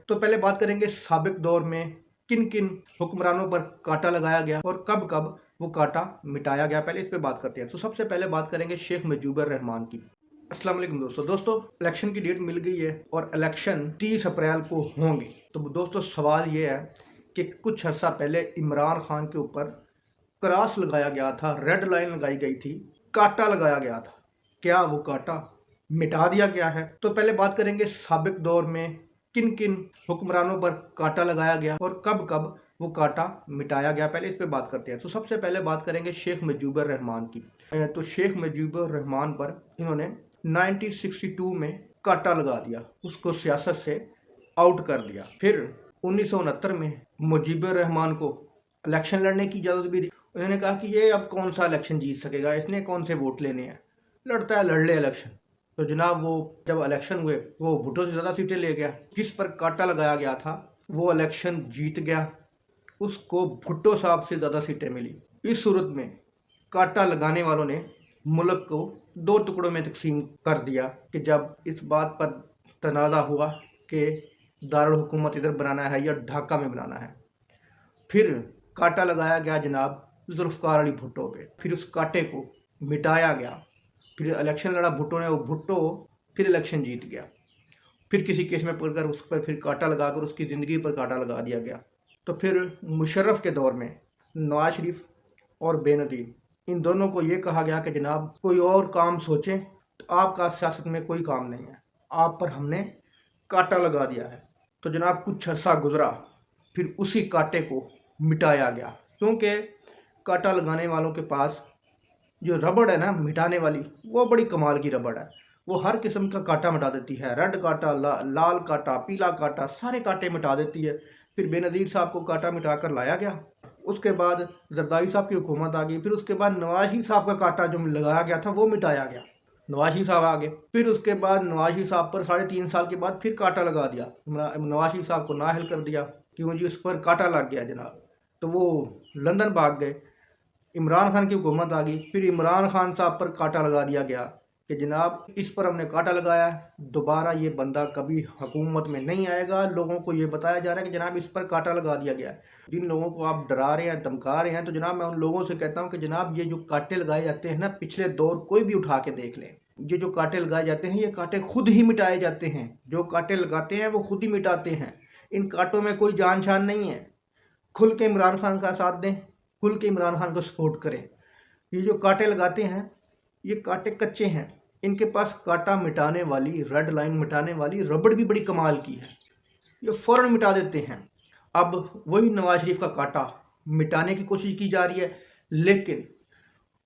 तो पहले बात करेंगे साबिक दौर में किन किन हुक्मरानों पर कांटा लगाया गया और कब कब वो कांटा मिटाया गया, पहले इस पे बात करते हैं। तो सबसे पहले बात करेंगे शेख मुजीबुर रहमान की। अस्सलाम वालेकुम दोस्तों इलेक्शन की डेट मिल गई है और इलेक्शन 30 अप्रैल को होंगे। तो दोस्तों सवाल ये है कि कुछ अर्सा पहले इमरान खान के ऊपर क्रॉस लगाया गया था, रेड लाइन लगाई गई थी, कांटा लगाया गया था। क्या वो कांटा मिटा दिया गया है? तो पहले बात करेंगे साबिक दौर में किन किन हुक्मरानों पर कांटा लगाया गया और कब कब वो कांटा मिटाया गया, पहले इस पे बात करते हैं। तो सबसे पहले बात करेंगे शेख मुजीबुर रहमान की। तो शेख मुजीबुर रहमान पर इन्होंने 1962 में कांटा लगा दिया, उसको सियासत से आउट कर दिया। फिर 1969 में मुजीबुर रहमान को इलेक्शन लड़ने की इजाज़त भी दी। उन्होंने कहा कि ये अब कौन सा इलेक्शन जीत सकेगा, इसने कौन से वोट लेने हैं, लड़ता है लड़ ले इलेक्शन। तो जनाब वो जब इलेक्शन हुए वो भुट्टो से ज़्यादा सीटें ले गया, जिस पर कांटा लगाया गया था वो इलेक्शन जीत गया, उसको भुट्टो साहब से ज़्यादा सीटें मिली। इस सूरत में कांटा लगाने वालों ने मुल्क को दो टुकड़ों में तकसीम कर दिया कि जब इस बात पर तनाज़ा हुआ कि दारुल हुकूमत इधर बनाना है या ढाका में बनाना है। फिर कांटा लगाया गया जनाब जुल्फ़िकार अली भुट्टो पे, फिर उस कांटे को मिटाया गया। फिर इलेक्शन लड़ा भुट्टो ने, वो भुट्टो फिर इलेक्शन जीत गया। फिर किसी केस में पड़कर उस पर फिर कांटा लगाकर उसकी ज़िंदगी पर कांटा लगा दिया गया। तो फिर मुशर्रफ के दौर में नवाज शरीफ और बेनज़ीर, इन दोनों को ये कहा गया कि जनाब कोई और काम सोचें, तो आपका सियासत में कोई काम नहीं है, आप पर हमने कांटा लगा दिया है। तो जनाब कुछ अर्सा गुजरा, फिर उसी कांटे को मिटाया गया, क्योंकि कांटा लगाने वालों के पास जो रबड़ है ना मिटाने वाली, वो बड़ी कमाल की रबड़ है। वो हर किस्म का कांटा मिटा देती है, रेड कांटा, लाल कांटा, पीला कांटा, सारे कांटे मिटा देती है। फिर बेनज़ीर साहब को कांटा मिटा कर लाया गया, उसके बाद जरदारी साहब की हुकूमत आ गई। फिर उसके बाद नवाज शरीफ साहब का कांटा जो लगाया गया था वो मिटाया गया, नवाज शरीफ साहब आ गए। फिर उसके बाद नवाज शरीफ साहब पर 3.5 साल के बाद फिर कांटा लगा दिया, नवाज शरीफ साहब को नाअहल कर दिया, क्यों जी उस पर कांटा लग गया जनाब। तो वो लंदन भाग गए। इमरान खान की हुकूमत आ गई, फिर इमरान खान साहब पर कांटा लगा दिया गया कि जनाब इस पर हमने कांटा लगाया है, दोबारा ये बंदा कभी हुकूमत में नहीं आएगा। लोगों को ये बताया जा रहा है कि जनाब इस पर कांटा लगा दिया गया है। जिन लोगों को आप डरा रहे हैं, धमका रहे हैं, तो जनाब मैं उन लोगों से कहता हूँ कि जनाब ये जो कांटे लगाए जाते हैं ना, पिछले दौर कोई भी उठा के देख लें, ये जो कांटे लगाए जाते हैं ये कांटे खुद ही मिटाए जाते हैं। जो कांटे लगाते हैं वो खुद ही मिटाते हैं। इन कांटों में कोई जान शान नहीं है। खुल के इमरान खान का साथ दें, खुल के इमरान खान को सपोर्ट करें। ये जो कांटे लगाते हैं ये कांटे कच्चे हैं, इनके पास कांटा मिटाने वाली, रेड लाइन मिटाने वाली रबड़ भी बड़ी कमाल की है, ये फ़ौरन मिटा देते हैं। अब वही नवाज शरीफ का कांटा मिटाने की कोशिश की जा रही है, लेकिन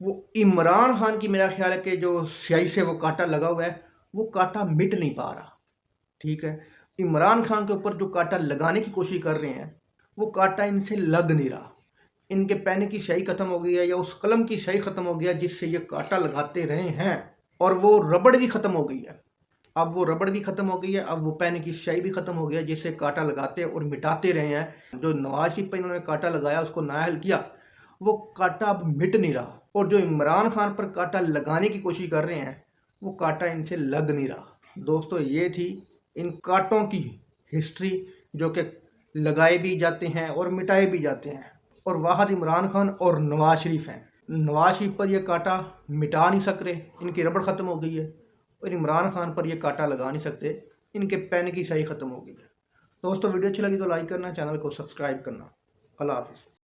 वो इमरान खान की, मेरा ख्याल है कि जो स्याही से वो कांटा लगा हुआ है वो कांटा मिट नहीं पा रहा। ठीक है, इमरान खान के ऊपर जो कांटा लगाने की कोशिश कर रहे हैं वो कांटा इनसे लग नहीं रहा। इनके पेन की स्याही ख़त्म हो गई है या उस कलम की स्याही ख़त्म हो गया जिससे ये कांटा लगाते रहे हैं, और वो रबड़ भी ख़त्म हो गई है। अब वो रबड़ भी ख़त्म हो गई है, अब वो पेन की स्याही भी ख़त्म हो गया जिससे कांटा लगाते और मिटाते रहे हैं। जो नवाज शरीफ पर इन्होंने कांटा लगाया, उसको नाअहल किया, वो कांटा अब मिट नहीं रहा। और जो इमरान खान पर कांटा लगाने की कोशिश कर रहे हैं वो कांटा इनसे लग नहीं रहा। दोस्तों ये थी इन कांटों की हिस्ट्री, जो कि लगाए भी जाते हैं और मिटाए भी जाते हैं। और वाहद इमरान खान और नवाज शरीफ हैं। नवाज शरीफ पर यह कांटा मिटा नहीं सक रहे, इनकी रबड़ ख़त्म हो गई है, और इमरान खान पर यह कांटा लगा नहीं सकते, इनके पेन की स्याही ख़त्म हो गई है। दोस्तों वीडियो अच्छी लगी तो लाइक करना, चैनल को सब्सक्राइब करना। अल्लाह हाफ़िज़।